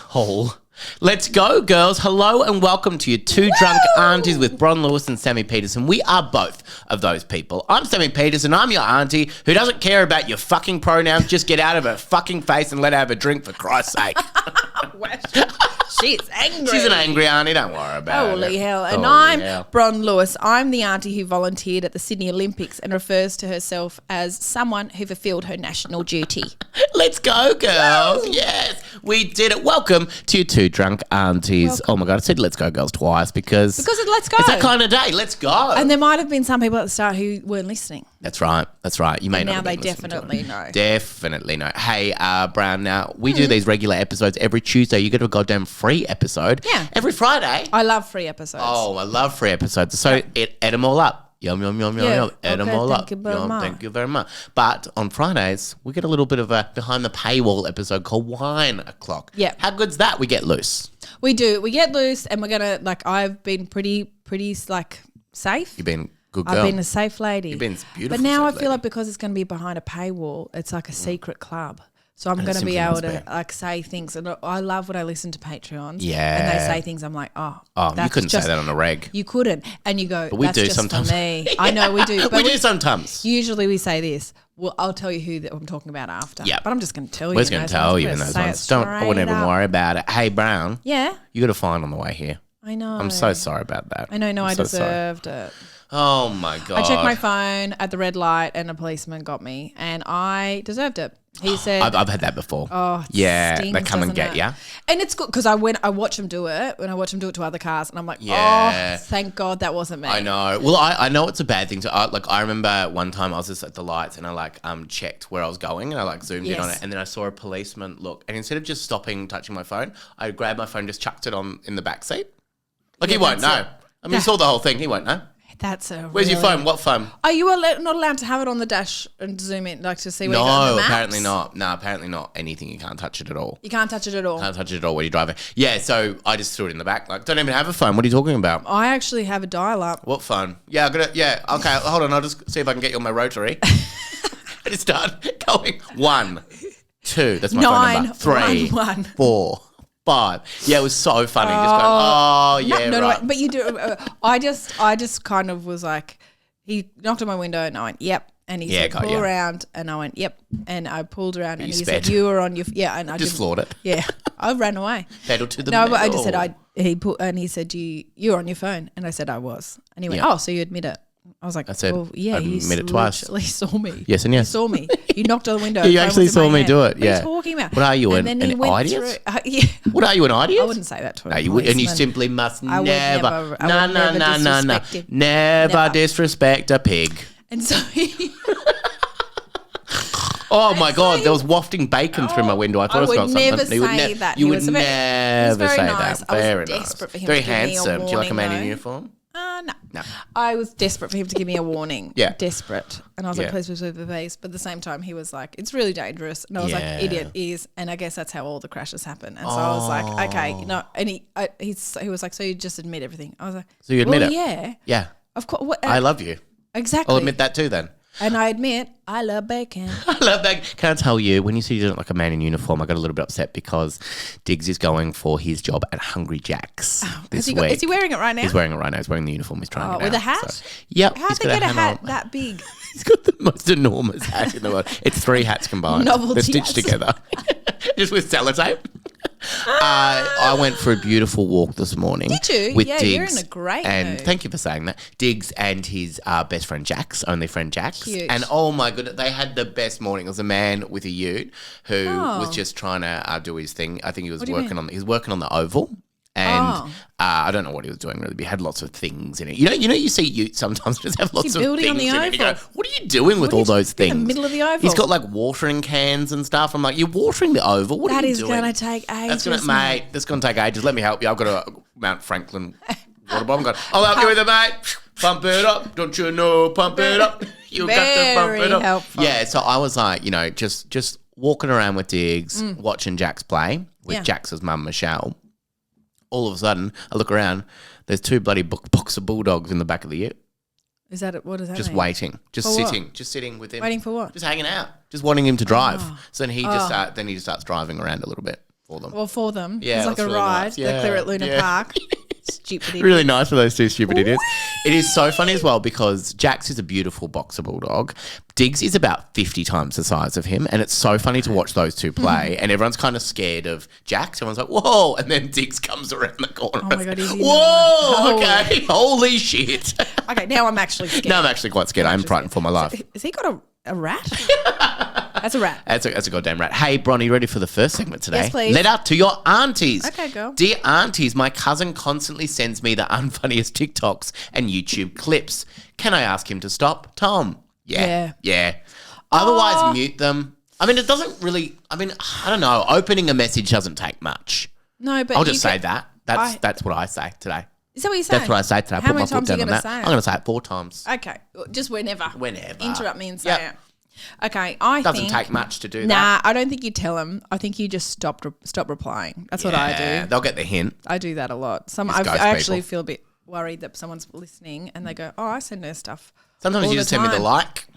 hall. Let's go, girls. Hello and welcome to your Two Drunk Aunties with Bron Lewis and Sammy Petersen. We are both of those people. I'm Sammy Petersen. I'm your auntie who doesn't care about your fucking pronouns. Just get out of her fucking face and let her have a drink for Christ's sake. She's angry. She's an angry auntie. Don't worry about it. Holy hell. And I'm Bron Lewis. I'm the auntie who volunteered at the Sydney Olympics and refers to herself as someone who fulfilled her national duty. Let's go, girls. Yes, we did it. Welcome to your Two Drunk Aunties. Oh, my God. I said let's go, girls, twice because it's let's go. It's that kind of day. Let's go. And there might have been some people at the start who weren't listening. That's right. That's right. You may not have been listening. Now they definitely know. Definitely know. Hey, Brown, now we do these regular episodes every Tuesday. You get a goddamn free episode. Yeah. Every Friday. I love free episodes. Oh, I love free episodes. So eat them all up. Yum, yum, yum, yum, yum. Eat them all up. Thank you very much. But on Fridays, we get a little bit of a behind the paywall episode called Wine O'Clock. Yeah. How good's that? We get loose. We do. We get loose and we're going to, I've been pretty safe. You've been good girl. I've been a safe lady. You've been beautiful. But now I feel like because it's going to be behind a paywall, it's like a secret club. So I'm going to be able to say things. And I love when I listen to Patreons. Yeah. And they say things. I'm like, oh, you couldn't say that on a reg. You couldn't. And you go, but we that's do just sometimes. For me. I know we do. But we do sometimes. Usually we say this. Well, I'll tell you who I'm talking about after. Yeah. But I'm just going to tell you. We're just going to tell you in those ones. I wouldn't even worry about it. Hey, Brown. Yeah? You got a fine on the way here. I know. I'm so sorry about that. I know. No, I deserved it. Oh, my God. I checked my phone at the red light and a policeman got me and I deserved it. He said... I've had that before. Oh, yeah, stings, they come and get you. And it's good because I watch them do it, when I watch them do it to other cars and I'm like, yeah. Oh, thank God that wasn't me. I know. Well, I know it's a bad thing. I remember one time I was just at the lights and I checked where I was going and I zoomed in on it and then I saw a policeman look and instead of just stopping, touching my phone, I grabbed my phone, just chucked it on in the back seat. He won't know. I mean, he saw the whole thing. He won't know. Where's your phone? What phone? Are you not allowed to have it on the dash and zoom in, to see where you go on the maps? Apparently not. No, apparently not. Anything, you can't touch it at all. You can't touch it at all? Can't touch it at all when you're driving. Yeah, so I just threw it in the back. Don't even have a phone. What are you talking about? I actually have a dial-up. What phone? Yeah, okay, hold on. I'll just see if I can get you on my rotary. I just start going 1, 2. That's my phone number. 3, 4. 5. Yeah, it was so funny. Just going, right. But you do. I just kind of was like, he knocked on my window and I went, yep. And he said, pull around. And I went, yep. And I pulled around and he said, you were on your, and I just floored it. Yeah, I ran away. Pedal to the metal. But I just said, he said, you were on your phone. And I said, I was. And he went, so you admit it. I was like, I said, well, yeah, he admit it twice. He saw me. Yes and yes. He saw me. He knocked on the window. You actually saw me do it. Yeah. What are you talking about? What are you, an idiot? What are you, an idiot? I wouldn't say that to him. And you simply must never disrespect a pig. And so he... Oh my God! There was wafting bacon through my window. I thought I would never say that. You would never say that. Very nice. Desperate for him. Very handsome. Do you like a man in uniform? No. I was desperate for him to give me a warning. Yeah. Desperate. And I was like, please, please, please, please. But at the same time, he was like, it's really dangerous. And I was like, idiot is. And I guess that's how all the crashes happen. And so I was like, okay. And he was like, so you just admit everything. I was like, so you admit it? Yeah. Yeah. Of course. I love you. Exactly. I'll admit that too then. And I admit, I love bacon. I love bacon. Can I tell you, when you see you don't like a man in uniform, I got a little bit upset because Diggs is going for his job at Hungry Jack's this week. Is he wearing it right now? He's wearing it right now. He's wearing the uniform. He's trying it out. With a hat? So, yep. How'd they get a hat that big? He's got the most enormous hat in the world. It's 3 hats combined. Novelty They're stitched together. Just with sellotape. I went for a beautiful walk this morning. Did you? With Diggs, you're in a great mood. Thank you for saying that. Diggs and his best friend Jax, only friend Jax. Cute. And oh my goodness, they had the best morning. It was a man with a ute who was just trying to do his thing. I think he was working on the oval. And I don't know what he was doing really, but he had lots of things in it. You know, you see utes sometimes just have lots of things in it. You go, what are you doing with all those things? In the middle of the oval. He's got like watering cans and stuff. I'm like, you're watering the oval? What are you doing? That is going to take ages, mate. That's going to take ages. Let me help you. I've got a Mount Franklin water bottle. I'll help you with it, mate. Pump it up. Don't you know? Pump it up. You got to pump it up. Helpful. Yeah, so I was like, just walking around with Diggs, watching Jax play with Jax's mum, Michelle. All of a sudden, I look around. There's 2 bloody boxer bulldogs in the back of the ute. Is that what does that just mean? Waiting, just for sitting, what? just sitting with him. Waiting for what? Just hanging out, just wanting him to drive. So then he just starts driving around a little bit. for them. Well, for them. Yeah, it's like a really ride. nice. They're clear at Luna Park. Stupid idiot. Really nice for those two stupid idiots. It is so funny as well because Jax is a beautiful boxer bulldog. Diggs is about 50 times the size of him, and it's so funny to watch those two play. And everyone's kind of scared of Jax. Everyone's like, whoa, and then Diggs comes around the corner. Oh my God, he's whoa, okay, holy shit. Okay, now I'm actually scared. No, I'm actually quite scared. I'm frightened for my life. Has he got a rat? That's a rat. That's a goddamn rat. Hey, Bron, are you ready for the first segment today? Yes, please. Let out to your aunties. Okay, go. Dear aunties, my cousin constantly sends me the unfunniest TikToks and YouTube clips. Can I ask him to stop? Tom? Yeah. Otherwise, mute them. I mean, it doesn't really, I don't know. Opening a message doesn't take much. No, but I'll just say that. That's what I say today. Is that what you say? That's what I say today. How many times are you going to say it? I'm going to say it 4 times. Okay. Just whenever. Whenever. Interrupt me and say it. Okay, I think... think... Doesn't take much to do that. Nah, I don't think you tell them. I think you just stop replying. That's what I do. They'll get the hint. I do that a lot. I actually feel a bit worried that someone's listening and they go, oh, I send her stuff. Sometimes you just send me the like.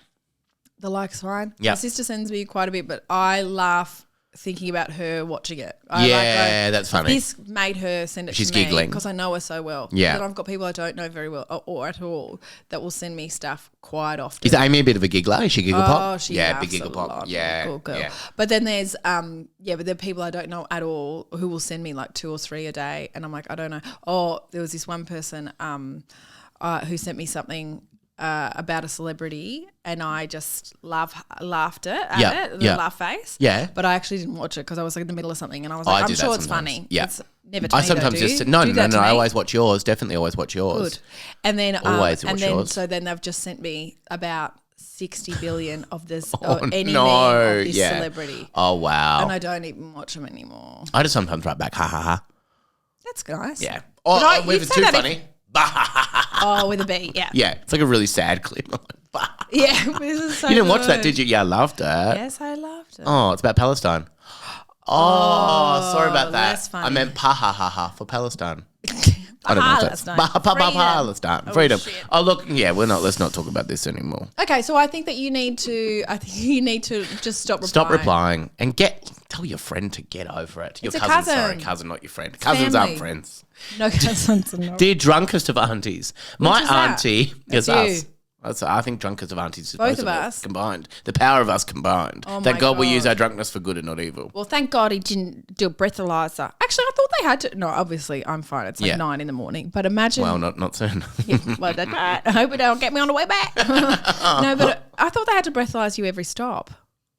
The like's fine. Yeah. My sister sends me quite a bit, but I laugh thinking about her watching it. That's funny. This made her send it She's to me giggling. because I know her so well. Yeah. Then I've got people I don't know very well or at all that will send me stuff quite often. Is Amy a bit of a giggler? Is she giggle pop? Oh, she big giggle pop. Yeah. Cool girl. Yeah. But then there's but there are people I don't know at all who will send me like 2 or 3 a day and I'm like, I don't know. Oh, there was this one person who sent me something about a celebrity and I just laughed at it, the laugh face. Yeah. But I actually didn't watch it because I was like in the middle of something and I was like, I'm sure it's funny. Yeah. It's never to I me sometimes though, just no, I always watch yours. Definitely always watch yours. Good. And then always watch yours. So then they've just sent me about 60 billion of this any meme of this celebrity. Oh wow. And I don't even watch them anymore. I just sometimes write back, ha ha ha. That's nice. Yeah. Oh, if it's too funny. Oh, with a B, yeah. Yeah, it's like a really sad clip. Yeah, this is so you didn't watch good. that, did you? Yeah, I loved it. Yes, I loved it. Oh, it's about Palestine. Oh, sorry about that. That's funny. I meant pa ha ha ha for Palestine. I don't know. Palestine. Freedom. Shit. Oh, look, let's not talk about this anymore. Okay, so I think you need to just stop replying. Stop replying and tell your friend to get over it. Your cousin. Sorry, cousin, not your friend. Cousins aren't friends. No cousins are not. Dear drunkest of aunties, my auntie is us. You. I think drunkest of aunties is both of us combined. The power of us combined. Oh Thank God we use our drunkenness for good and not evil. Well, thank God he didn't do a breathalyzer. Actually, I thought they had to. No, obviously, I'm fine. It's like 9 a.m. But imagine. Well, not soon. Yeah, well, that's right. I hope it don't get me on the way back. No, but I thought they had to breathalyze you every stop.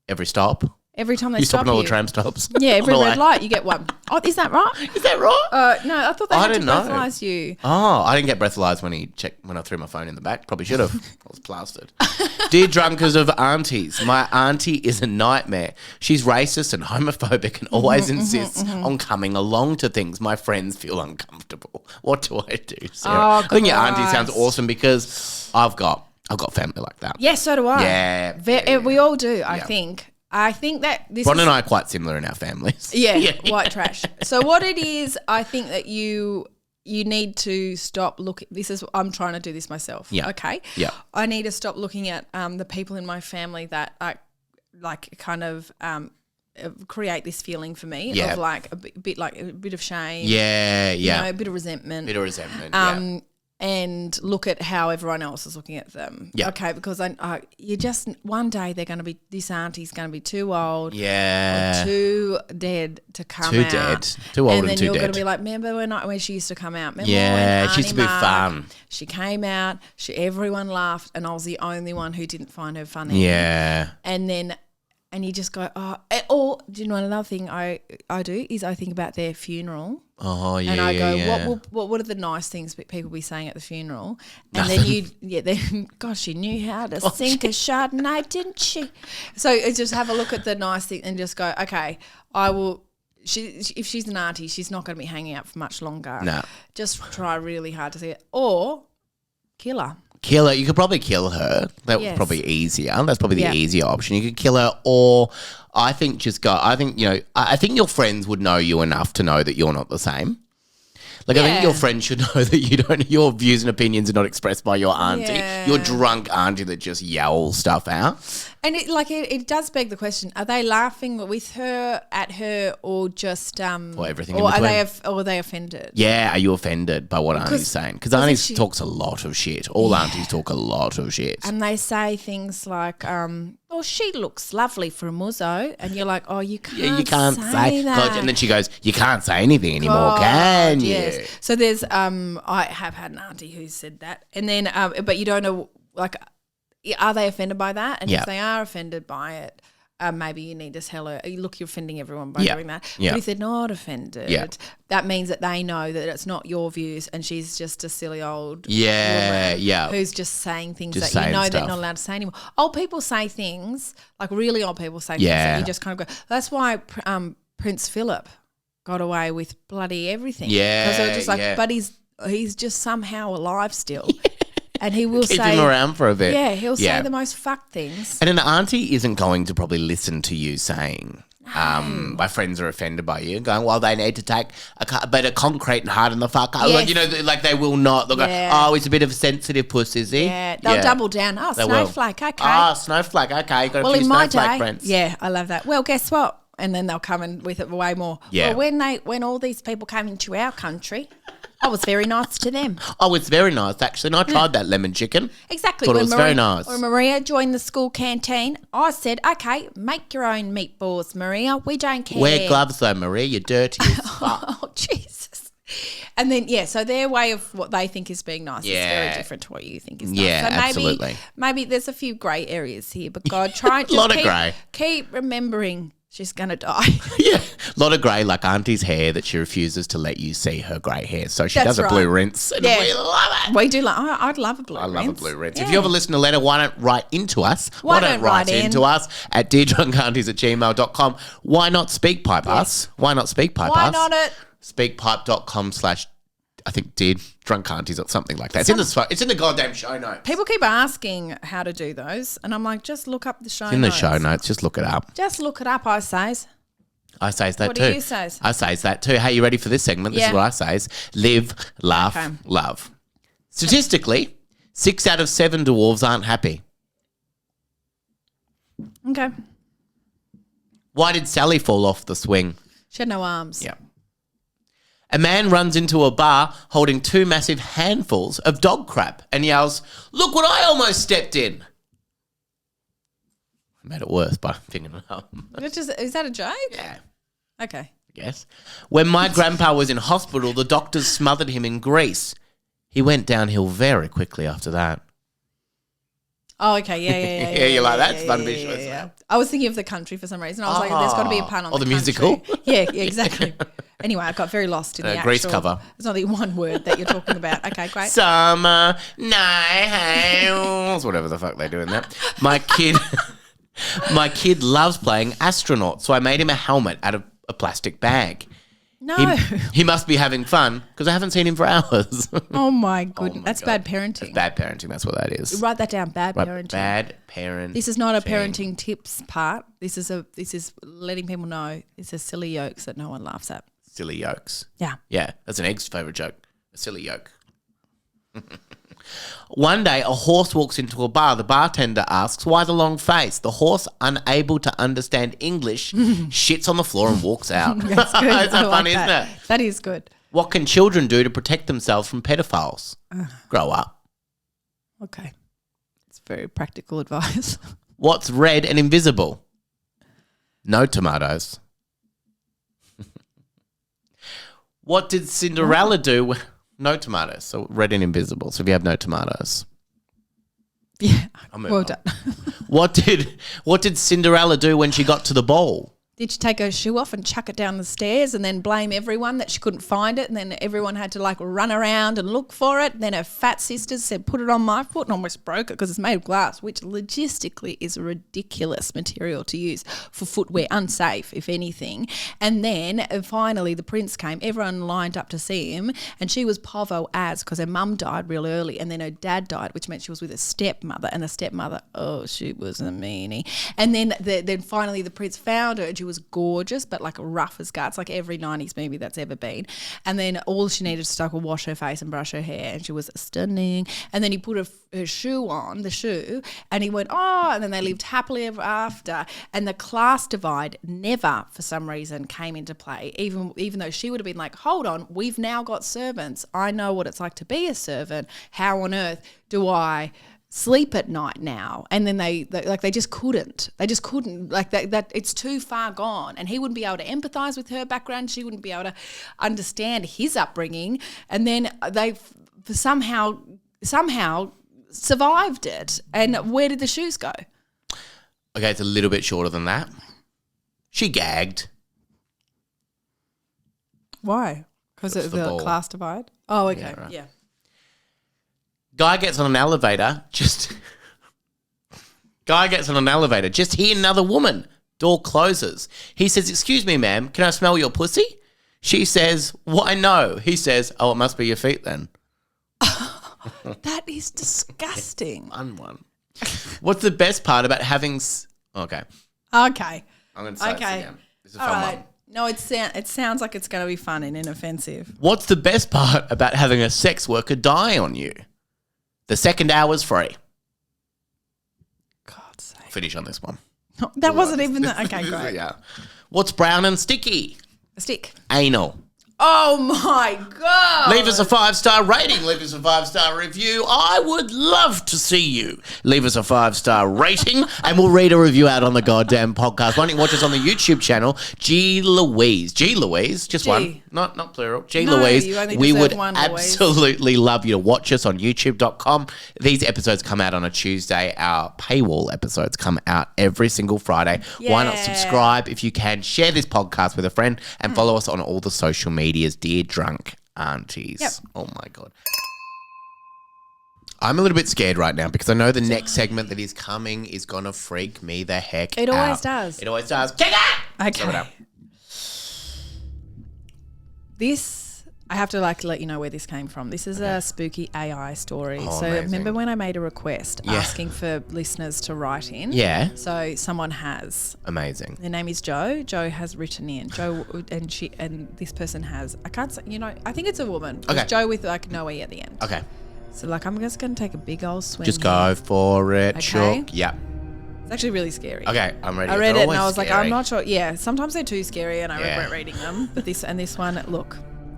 Every stop? Every time they you stop stop at all the tram stops. Yeah, every red light you get one. Oh, is that right? Is that right? No, I thought they had to breathalyze you. Oh, I didn't get breathalyzed when I threw my phone in the back. Probably should have. I was plastered. Dear drunkers of aunties, my auntie is a nightmare. She's racist and homophobic and always insists on coming along to things. My friends feel uncomfortable. What do I do, Sarah? Oh, I think your auntie sounds awesome because I've got family like that. Yes, so do I. Yeah. We all do, I think. I think that this Bron and I are quite similar in our families. Yeah, white trash. So what it is, I think that you need to stop looking. I'm trying to do this myself. Yeah. Okay. Yeah. I need to stop looking at the people in my family that are like kind of create this feeling for me of like a bit of shame. Yeah. You know, a bit of resentment. And look at how everyone else is looking at them. Yeah. Okay, because you just one day they're going to be, this auntie's going to be too old. Yeah. Or too dead to come too out. Dead. Too old and too dead. And then you're going to be like, remember when she used to come out? Remember when she used to be fun. She came out, everyone laughed, and I was the only one who didn't find her funny. Yeah. And you just go, or do you know another thing I do is I think about their funeral. Oh yeah. And I go, what are the nice things people be saying at the funeral? And then gosh, she knew how to sink a Chardonnay, didn't she? So it's just have a look at the nice thing and just go, okay, I will. If she's an auntie, she's not going to be hanging out for much longer. No. Just try really hard to see it, or kill her. Kill her. You could probably kill her. That was probably easier. That's probably the easier option. You could kill her, or I think I think your friends would know you enough to know that you're not the same. Like, I think your friends should know that your views and opinions are not expressed by your auntie. Yeah. Your drunk auntie that just yells stuff out. And it does beg the question: are they laughing with her, at her, or just or everything? Or in between? are they offended? Yeah, are you offended by what Auntie's saying? Because Auntie talks a lot of shit. All aunties talk a lot of shit. And they say things like, "Oh, she looks lovely for a muzzo," and you're like, "Oh, you can't say that." God, and then she goes, "You can't say anything anymore, can you?" Yes. So there's I have had an auntie who said that, and then but you don't know, like, are they offended by that? And if they are offended by it, maybe you need to tell her, look, you're offending everyone by doing that. But if they're not offended, that means that they know that it's not your views and she's just a silly old woman who's just saying things that you know they're not allowed to say anymore. Old people say things, like really old people say things that you just kind of go, that's why Prince Philip got away with bloody everything. Yeah. Because they were just like, but he's just somehow alive still. And he will keep him around for a bit. Yeah, he'll say the most fucked things. And an auntie isn't going to probably listen to you saying, my friends are offended by you, going, well, they need to take a bit of concrete and harden the fuck up. Yes. Like they will not. They'll go, oh, he's a bit of a sensitive puss, is he? Yeah, they'll double down. Oh, snowflake, okay. Oh, snowflake, okay. Got a few snowflake friends. Yeah, I love that. Well, guess what? And then they'll come in with it way more. Yeah. Well, when all these people came into our country, I was very nice to them. Oh, it's very nice, actually. And I tried that lemon chicken. Exactly. Thought it was very nice. When Maria joined the school canteen, I said, okay, make your own meatballs, Maria. We don't care. Wear gloves, though, Maria. You're dirty as fuck. Oh, Jesus. And then, so their way of what they think is being nice is very different to what you think is nice. Yeah, so absolutely. Maybe there's a few grey areas here, but God, try and just keep remembering she's going to die. Yeah. A lot of grey, like Auntie's hair that she refuses to let you see her grey hair. So she does a blue rinse. And we love it. We do. I'd love a blue rinse. I love a blue rinse. Yeah. If you ever listen to a letter, why don't write into us? Why don't write into us at deardrunkaunties@gmail.com. Why not speak pipe us? Why not speak pipe us? Why not it? Speakpipe.com/ I think Dear Drunk Aunties or something like that. It's in the goddamn show notes. People keep asking how to do those, and I'm like, just look up the show notes. In the show notes, just look it up. Just look it up, I says. I says that too. What do you says? I says that too. Hey, you ready for this segment? This is what I says. Live, laugh, love. Statistically, 6 out of 7 dwarves aren't happy. Okay. Why did Sally fall off the swing? She had no arms. Yeah. A man runs into a bar holding 2 massive handfuls of dog crap and yells, "Look what I almost stepped in." I made it worse by picking it up. Is that a joke? Yeah. Okay. Yes. When my grandpa was in hospital, the doctors smothered him in grease. He went downhill very quickly after that. Oh, okay. Yeah. You're like, that's fun visual. Yeah. I was thinking of The Country for some reason. I was like, there's got to be a pun on the musical. Yeah, exactly. Anyway, I got very lost in the actual grease cover. There's only one word that you're talking about. Okay, great. Summer nights, whatever the fuck they do in that. My kid loves playing astronaut, so I made him a helmet out of a plastic bag. No. He must be having fun because I haven't seen him for hours. Oh, my goodness. That's bad parenting. That's bad parenting. That's what that is. Write that down. Bad parenting. Bad parenting. This is not a parenting tips part. This is letting people know it's a silly yolks that no one laughs at. Silly yolks. Yeah. Yeah. That's an egg's favourite joke. A silly yolk. One day, a horse walks into a bar. The bartender asks, "Why the long face?" The horse, unable to understand English, shits on the floor and walks out. That's good. Isn't that funny, isn't it? That is good. What can children do to protect themselves from pedophiles? Grow up. Okay. It's very practical advice. What's red and invisible? No tomatoes. What did Cinderella do? No tomatoes. So red and invisible. So if you have no tomatoes. Yeah. Well done. What did Cinderella do when she got to the ball? Did she take her shoe off and chuck it down the stairs and then blame everyone that she couldn't find it, and then everyone had to like run around and look for it? And then her fat sisters said, "Put it on my foot," and almost broke it because it's made of glass, which logistically is a ridiculous material to use for footwear, unsafe if anything. And then finally the prince came, everyone lined up to see him, and she was povo as because her mum died real early and then her dad died, which meant she was with a stepmother, and the stepmother, she was a meanie. And then finally the prince found her and she was was gorgeous, but like rough as guts, like every 90s movie that's ever been. And then all she needed to do was wash her face and brush her hair, and she was stunning. And then he put her shoe on, the shoe, and he went, oh, and then they lived happily ever after. And the class divide never, for some reason, came into play, even though she would have been like, hold on, we've now got servants. I know what it's like to be a servant. How on earth do I sleep at night now? And then they just couldn't like that it's too far gone, and he wouldn't be able to empathize with her background, she wouldn't be able to understand his upbringing, and then they somehow survived it. And where did the shoes go? Okay, it's a little bit shorter than that. She gagged. Why? Because of the class divide? Oh, okay. Yeah, right. Yeah. Guy gets on an elevator, just hear another woman. Door closes. He says, excuse me, ma'am, can I smell your pussy? She says, why no? He says, oh, it must be your feet then. That is disgusting. Fun one. What's the best part about having... Okay. I'm going to say this again. This is a fun one. No, it sounds like it's going to be fun and inoffensive. What's the best part about having a sex worker die on you? The second hour's free. God's sake. Finish on this one. No, that wasn't even the... Okay, great. Yeah. What's brown and sticky? A stick. Anal. Oh, my God. Leave us a 5-star rating. Leave us a 5-star review. I would love to see you. Leave us a 5-star rating and we'll read a review out on the goddamn podcast. Why don't you watch us on the YouTube channel, G. Louise, just one, not plural. G. Louise. We would absolutely love you to watch us on youtube.com. These episodes come out on a Tuesday. Our paywall episodes come out every single Friday. Yeah. Why not subscribe if you can? Share this podcast with a friend and follow us on all the social medias, dear drunk aunties. Yep. Oh my God. I'm a little bit scared right now because I know the next segment that is coming is going to freak me the heck out. It always does. It always does. Kick it! Okay. This, I have to let you know where this came from. This is a spooky AI story. So amazing. Remember when I made a request asking for listeners to write in? Yeah. So someone has. Amazing. Their name is Joe. Joe has written in. Joe and this person has, I can't say, I think it's a woman. Okay. Joe with no E at the end. Okay. So I'm just going to take a big old swing. Just go for it. Okay. Sure. Yeah. It's actually really scary. Okay, I'm ready. I read it and I was like, I'm not sure. Yeah, sometimes they're too scary and I regret reading them. But this one, look,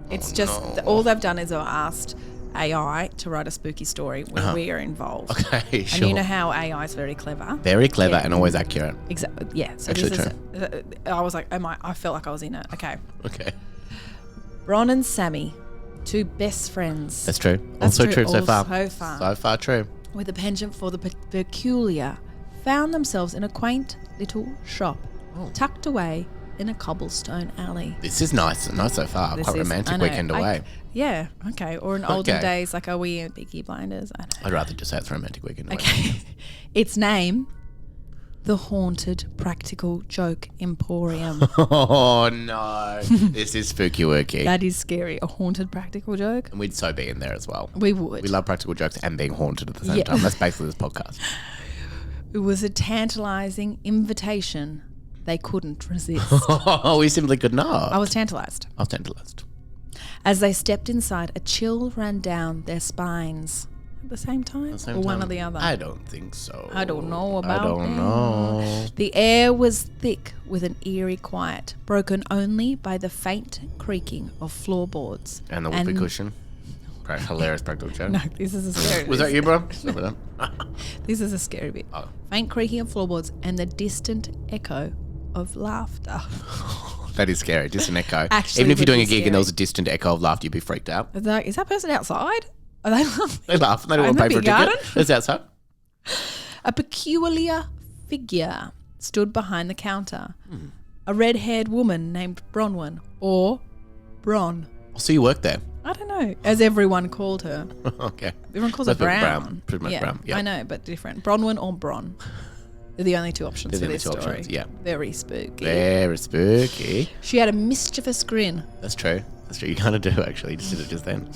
it's all they've done is they've asked AI to write a spooky story where we are involved. Okay, sure. And you know how AI is very clever. Very clever and always accurate. Exactly. Yeah. So actually true. I was like, I felt like I was in it. Okay. Okay. Bron and Sammy, two best friends. That's true. Also true so far. So far true. With a penchant for the peculiar, found themselves in a quaint little shop tucked away in a cobblestone alley. This is nice so far. Quite romantic weekend away. Yeah, okay. Or in olden days, are we in Peaky Blinders? I don't know. I'd rather just say it's romantic weekend away. Okay. Its name, the Haunted Practical Joke Emporium. Oh, no. This is spooky worky. That is scary. A haunted practical joke. And we'd so be in there as well. We would. We love practical jokes and being haunted at the same time. That's basically this podcast. It was a tantalising invitation they couldn't resist. We simply could not. I was tantalised. As they stepped inside, a chill ran down their spines. At the same time? Or one or the other? I don't think so. I don't know about that. The air was thick with an eerie quiet, broken only by the faint creaking of floorboards. And the whoopee cushion. Hilarious practical joke. No, this is a scary bit. Was that you, bro? This is a scary bit. Oh. Faint creaking of floorboards and the distant echo of laughter. That is scary. Distant echo. Actually, even if you're doing a gig and there was a distant echo of laughter, you'd be freaked out. Is that person outside? Are they laughing? They laugh. They don't want to pay for a ticket. It's outside. A peculiar figure stood behind the counter. A red-haired woman named Bronwyn, or Bron. So you worked there? I don't know, as everyone called her. Okay. Everyone calls her Brown. Pretty much Brown. Yeah. I know, but different. Bronwyn or Bron. They're the only two options for this story. Options, yeah. Very spooky. Very spooky. She had a mischievous grin. That's true. You kind of do, actually. You just did it just then.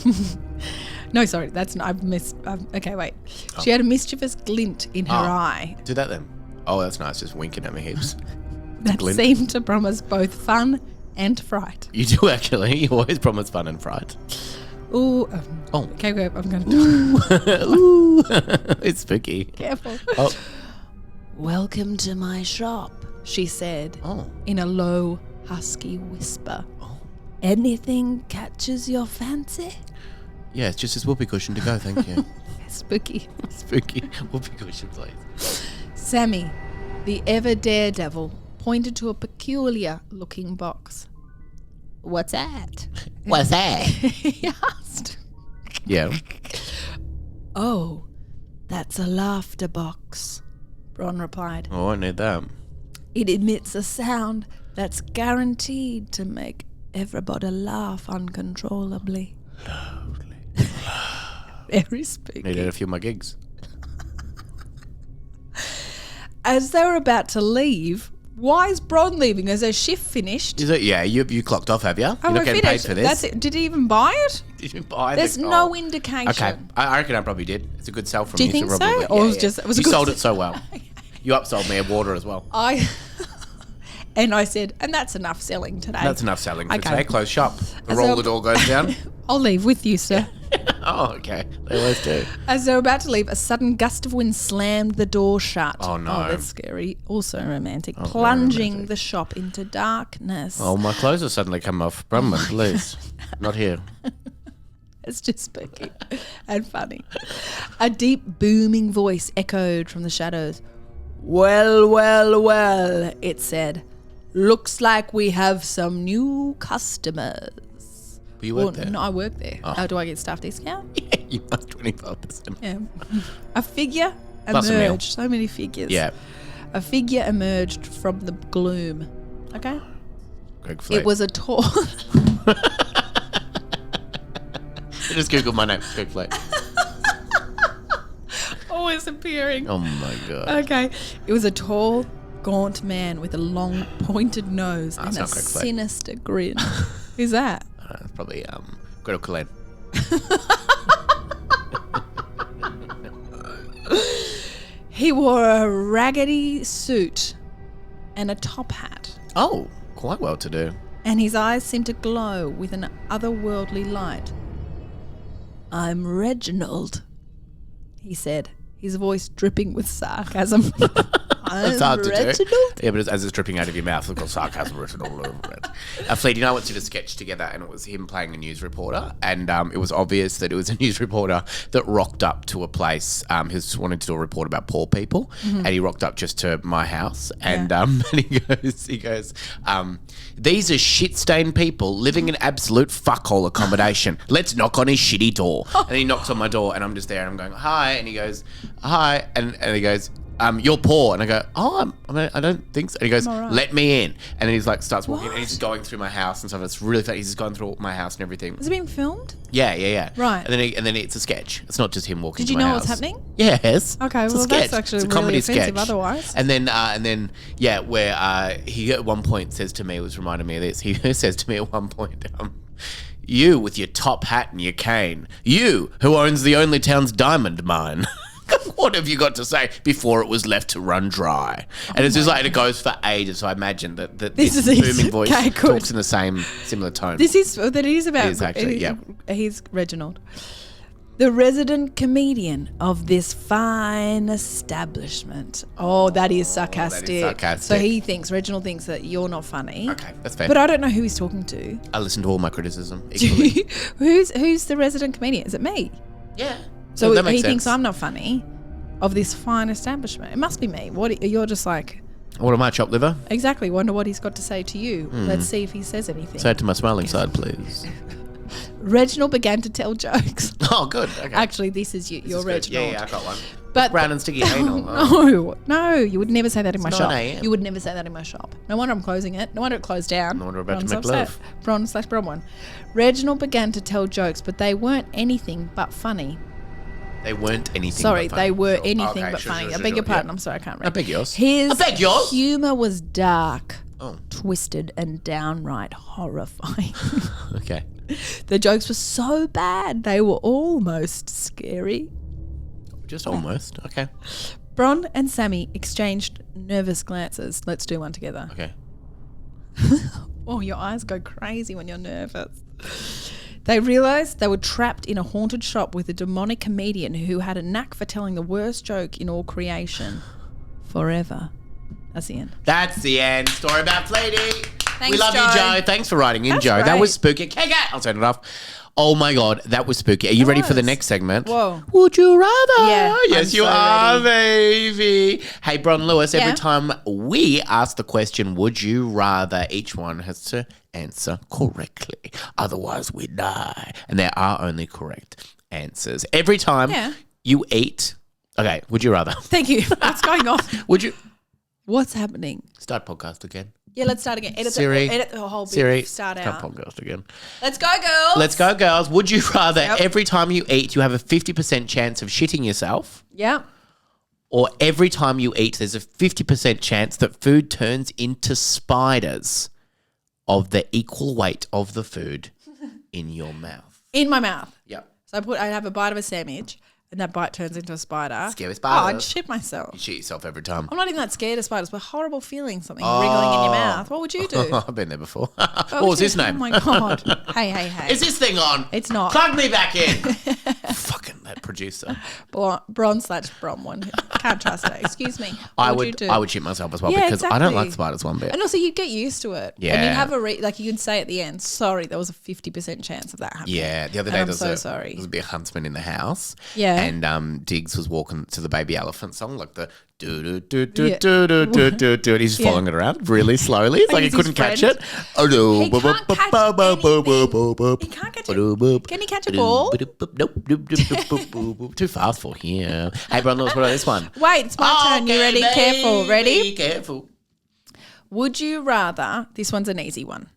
No, sorry. That's not. I've missed. Okay, wait. She had a mischievous glint in her eye. Do that then. Oh, that's nice. Just winking at my hips. that seemed to promise both fun and fright. You do actually. You always promise fun and fright. Ooh. Oh. Okay, go. I'm going to do it. Ooh. It's spooky. Careful. Oh. Welcome to my shop, she said in a low, husky whisper. Oh. Anything catches your fancy? Yeah, it's just this whoopee cushion to go, thank you. Spooky. Spooky. Whoopee cushion, please. Sammy, the ever daredevil, pointed to a peculiar looking box. What's that? What's that? He asked. Yeah. Oh, that's a laughter box, Bron replied. Oh, I need that. It emits a sound that's guaranteed to make everybody laugh uncontrollably. Lovely. Very spooky. Needed a few of my gigs. As they were about to leave, why is Bron leaving? Is their shift finished? Is it? Yeah, you clocked off, have you? Oh, You're not we're getting finished. paid for this. That's it. Did he even buy it? Did you buy There's the no indication. Okay, I reckon I probably did. It's a good sell from Do you think so? Or Yeah. it was a you good sold it so well. You upsold me a water as well. I said, and that's enough selling today. That's enough selling for Okay. today. Close shop. The As roll a- the door goes down. I'll leave with you, sir. Oh, okay. They always do. As they were about to leave, a sudden gust of wind slammed the door shut. Oh, no. Oh, that's scary. Also romantic. very Plunging romantic. the shop into darkness. Oh, my clothes have suddenly come off. Brumman, please. Not here. It's just spooky and funny. A deep booming voice echoed from the shadows. Well, well, well, it said. Looks like we have some new customers. But you work there. No, I work there. Oh. Do I get staff discount? Yeah, you must 25%. Yeah. A figure Plus a meal. emerged. So many figures. Yeah. A figure emerged from the gloom. Okay? Greg Flake. It was a tall... I just Googled my name. Greg Flake. Always appearing. Oh, my God. Okay. It was a tall, gaunt man with a long, pointed nose and it's a not Greg Flake. sinister grin. Who's that? It's probably Gretel Colleen. He wore a raggedy suit and a top hat, Oh, quite well to do. and his eyes seemed to glow with an otherworldly light. I'm Reginald, he said, his voice dripping with sarcasm. It's hard to Reginald? do. Yeah, but as it's dripping out of your mouth, it's got sarcasm written all over it. Flea, you know, I once did a sketch together, and it was him playing a news reporter, and it was obvious that it was a news reporter that rocked up to a place who's wanted to do a report about poor people, and he rocked up just to my house, and and he goes, these are shit-stained people living in absolute fuckhole accommodation. Let's knock on his shitty door. And he knocks on my door, and I'm just there, and I'm going, hi, and he goes, hi, and he goes, you're poor. And I go, I don't think so. And he goes, right. let me in. And then he's like, starts walking, and he's just going through my house and stuff. It's really funny. He's just going through my house and everything. Was it being filmed? Yeah. Right. And then it's a sketch. It's not just him walking Did to you my know house. what's happening? Yes. Okay, It's a well, sketch. that's actually It's a really comedy offensive sketch. otherwise. And then, where he at one point says to me, it was reminding me of this, he says to me at one point, you with your top hat and your cane, you who owns the only town's diamond mine. What have you got to say before it was left to run dry? And it's just like, it goes for ages. So I imagine that this booming voice okay, good. talks in the same similar tone. This is that it is about. It is actually, yeah. He's Reginald, the resident comedian of this fine establishment. Oh, that is sarcastic. sarcastic. So Reginald thinks that you're not funny. Okay, that's fair. But I don't know who he's talking to. I listen to all my criticism equally. Who's the resident comedian? Is it me? Yeah. So that makes he thinks sense. I'm not funny of this fine establishment. It must be me. What you're just like, What am I, chopped liver? exactly. Wonder what he's got to say to you. Let's see if he says anything. Say it to my smiling side, please. Reginald began to tell jokes. Oh, good. Okay. Actually, this is you. This You're is good. Reginald. Yeah, I got one. But Brown and sticky anal. Oh. no, you would never say that in my 9 shop. a.m. You would never say that in my shop. No wonder I'm closing it. No wonder it closed down. No wonder we're about to Bron's make upset. Bron/Bronwyn. Reginald began to tell jokes, but they weren't anything but funny. They weren't anything Sorry, but funny. they were Sure. anything Okay, but sure, funny. sure, I sure, beg your sure, pardon. yeah. I'm sorry, I can't read. I beg yours. His I beg yours. humour was dark, Oh, twisted, and downright horrifying. okay. The jokes were so bad, they were almost scary. Just almost. Okay. Bron and Sammy exchanged nervous glances. Let's do one together. Okay. Oh, your eyes go crazy when you're nervous. They realised they were trapped in a haunted shop with a demonic comedian who had a knack for telling the worst joke in all creation. Forever. That's the end. That's the end. Story about Flatey. Thanks, we love Joe. you, Joe. Thanks for writing in, That's Joe. great. That was spooky. Okay, I'll turn it off. Oh my God, that was spooky. Are you ready for the next segment? Whoa. Would you rather? Yeah, Yes, I'm you so are, baby. Hey, Bron Lewis, Yeah. every time we ask the question, would you rather, each one has to answer correctly. Otherwise, we die. And there are only correct answers. Every time you eat. Okay, would you rather? Thank you. What's going on? Would you? What's happening? Start podcast again. Yeah, let's start again. Edit the whole bit. Siri, Start start out. podcast again. Let's go, girls. Let's go, girls. Would you rather every time you eat, you have a 50% chance of shitting yourself? Yeah. Or every time you eat, there's a 50% chance that food turns into spiders of the equal weight of the food in your mouth? In my mouth. Yep. So I have a bite of a sandwich and that bite turns into a spider. Scary Oh, spiders. I'd shit myself. You shit yourself every time. I'm not even that scared of spiders, but horrible feeling something wriggling in your mouth. What would you do? I've been there before. What was his name? Oh my God. Hey. Is this thing on? It's not. Plug me back in. Fucking that producer. Bron/Bron one. Can't trust it. Excuse me. What would you do? I would shit myself as well Yeah, because I don't exactly. like spiders one bit. And also, you'd get used to it. And Yeah. you'd have you could say at the end, sorry, there was a 50% chance of that happening. Yeah, the other And day I'm there was so a sorry. there was a big huntsman in the house. Yeah. And Diggs was walking to the Baby Elephant song, like the do do do do Yeah. do do do do do, and he's just following it around really slowly. It's like he he's his couldn't catch friend. it. Oh no! He can't catch He can't catch it. Can he catch a ball? Nope. Too fast for him. Hey, Bron Lewis, what about this one? Wait, it's my turn. You ready? Okay, Careful. Ready? Be careful. Would you rather, this one's an easy one,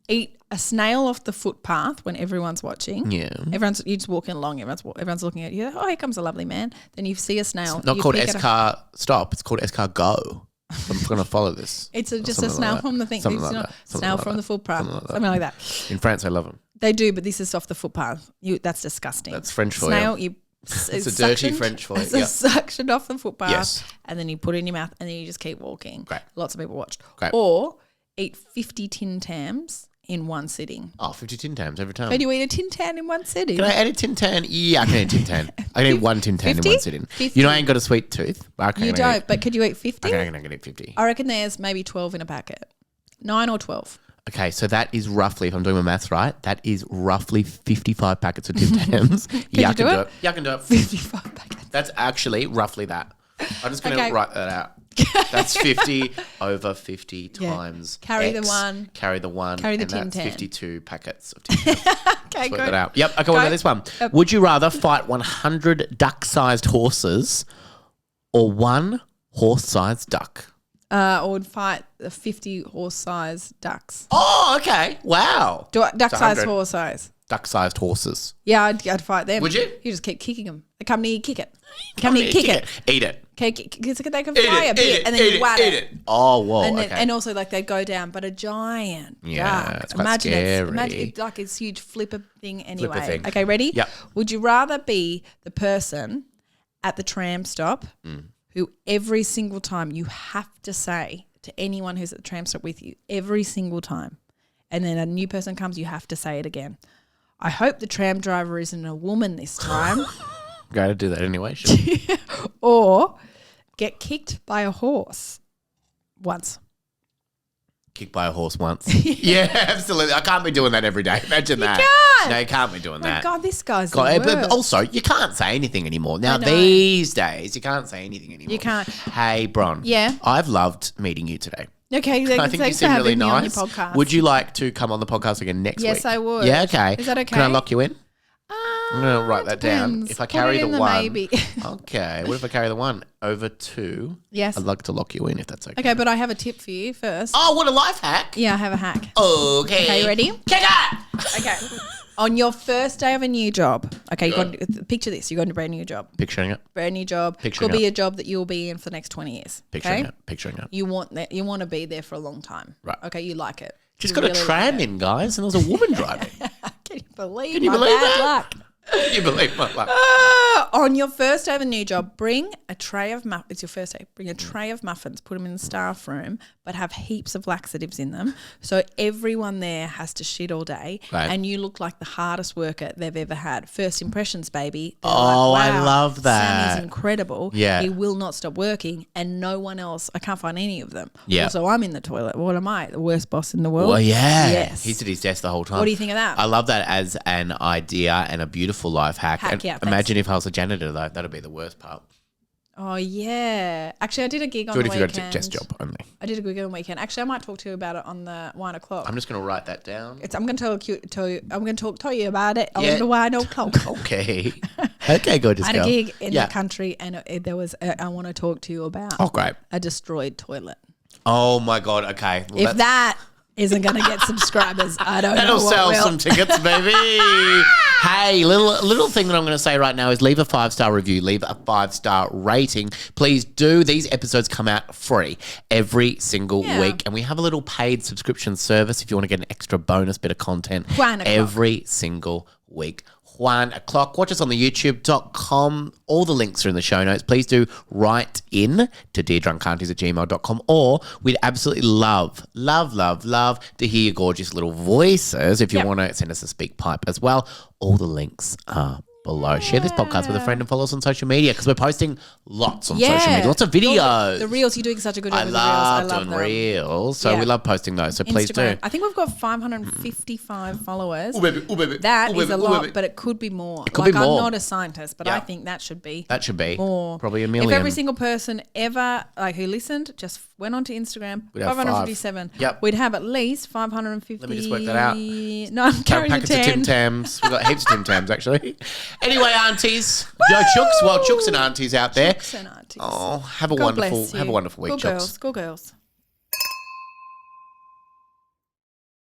eat a snail off the footpath when everyone's watching? Yeah. You're just walking along, everyone's looking at you. Oh, here comes a lovely man. Then you see a snail. It's not you called pick it up. S-Car Stop. It's called S-Car Go. I'm going to follow this. It's just a Something snail like that. from the thing. Something It's like not that. Something snail like from that. the footpath. Something like that. Something like that. In France, I love them. They do, but this is off the footpath. That's disgusting. That's French for snail, you. It's a dirty French for you, It's yeah. suctioned off the footpath. Yes. And then you put it in your mouth and then you just keep walking. Great. Lots of people watched. Great. Or eat 50 Tin Tams in one sitting. Oh, 50 Tin Tams every time. Can you eat a Tin Tam in one sitting? Can I add a Tin Tan? Yeah, I can eat a Tin Tan. I can eat one Tin Tan in 50? one sitting. 50? You know I ain't got a sweet tooth. Okay, You don't, but could you eat 50? Okay, I'm going to eat 50. I reckon there's maybe 12 in a packet. 9 or 12. Okay, so that is roughly, if I'm doing my maths right, that is roughly 55 packets of Tin Tams. you do it? Yeah, I can do it. 55 packets. That's actually roughly that. I'm just going to Okay. write that out. That's 50 over 50 times Carry the X. one. Carry the one. Carry the and Tin that's Tan. 52 packets of Tin Tams. Okay, Work good. that out. Yep. Okay, what about this one? Would you rather fight 100 duck-sized horses or one horse-sized duck? Or would fight the 50 horse-sized ducks. Oh, okay. Wow. Duck-sized 100. horse-size. Duck-sized horses. Yeah, I'd fight them. Would you? You just keep kicking them. They come near you, kick it. Come near you, kick it. Eat it. Okay, because they can Eat fly a it. bit Eat it. and then Eat you whack it. Eat it. Oh, whoa. And, Okay. and also, like, they go down, but a giant Yeah, duck. it's quite scary. Imagine it's like this huge flipper thing anyway. Flipper thing. Okay, ready? Yep. Would you rather be the person at the tram stop who every single time you have to say to anyone who's at the tram stop with you, every single time, and then a new person comes, you have to say it again. I hope the tram driver isn't a woman this time. Go to do that anyway. Sure. Or get kicked by a horse once. Kicked by a horse once. Yeah, absolutely. I can't be doing that every day. Imagine that. can't. No, you can't be doing My that. God, this guy's God, the but worst. also, you can't say anything anymore. Now, I know. these days, you can't say anything anymore. You can't. Hey, Bron. Yeah? I've loved meeting you today. Okay, I think you thanks for seem really having me on your nice. podcast. Would you like to come on the podcast again next week? Yes, I would. Yeah, okay. Is that okay? Can I lock you in? I'm going to write that down. depends. If I Put carry it the in the one. maybe. Okay. What if I carry the one over 2? Yes. I'd like to lock you in if that's okay. Okay, but I have a tip for you first. Oh, what a life hack. Yeah, I have a hack. Okay. Okay, you ready? Kick it! Okay. On your first day of a new job, okay, picture this. You're going to a brand new job. Picturing it. Brand new job. Picturing Could be it. a job that you'll be in for the next 20 years. Picturing okay? it. Picturing it. You want to be there for a long time. Right. Okay, you like it. Just You got really a tram like it. in, guys, and there was a woman driving. Can you believe Can you my believe bad that? luck? Can you believe my luck? on your first day of a new job, bring a tray of muffins. It's your first day. Bring a tray of muffins, put them in the staff room, but have heaps of laxatives in them. So everyone there has to shit all day, and you look like the hardest worker they've ever had. First impressions, baby. They're wow, I love that. Sammy's incredible. Yeah. He will not stop working, and no one else. I can't find any of them. Yeah. Also, I'm in the toilet. What am I? The worst boss in the world? Well, yeah. Yes. He's at his desk the whole time. What do you think of that? I love that as an idea and a beautiful life hack. And imagine if I was a janitor, though. That'd be the worst part. Oh, yeah. Actually, I did a gig on the weekend. Do it if you got a desk job only. I did a gig on the weekend. Actually, I might talk to you about it on the 1 o'clock. I'm just going to write that down. I'm going to tell you about it on the 1 o'clock. Okay. Okay, good. I had a gig in the country, and there was. I want to talk to you about. Oh, great. A destroyed toilet. Oh my God. Okay. Well, if that isn't going to get subscribers, I don't know. That'll sell some tickets, baby. Hey, little thing that I'm going to say right now is leave a 5-star review, leave a 5-star rating. Please do. These episodes come out free every single week, and we have a little paid subscription service if you want to get an extra bonus bit of content every single week. 1 o'clock. Watch us on the youtube.com. All the links are in the show notes. Please do write in to deardrunkaunties@gmail.com, or we'd absolutely love to hear your gorgeous little voices if you want to send us a speak pipe as well. All the links are below. Share this podcast with a friend and follow us on social media because we're posting lots on social media, lots of videos. The reels, you're doing such a good job with the reels. I love doing reels, so we love posting those. So please do. I think we've got 555 followers. Ooh, baby. That is a lot, but it could be more. It could be more. I'm not a scientist, but I think that should be. More. Probably 1 million. If every single person ever who listened just went onto Instagram, 557. Yep. We'd have at least 550. Let me just work that out. No, I'm carrying packets of Tim Tams. We've got heaps of Tim Tams actually. Anyway, aunties, chooks and aunties out there. Chooks and aunties. Oh, have a wonderful week, Good chooks. girls.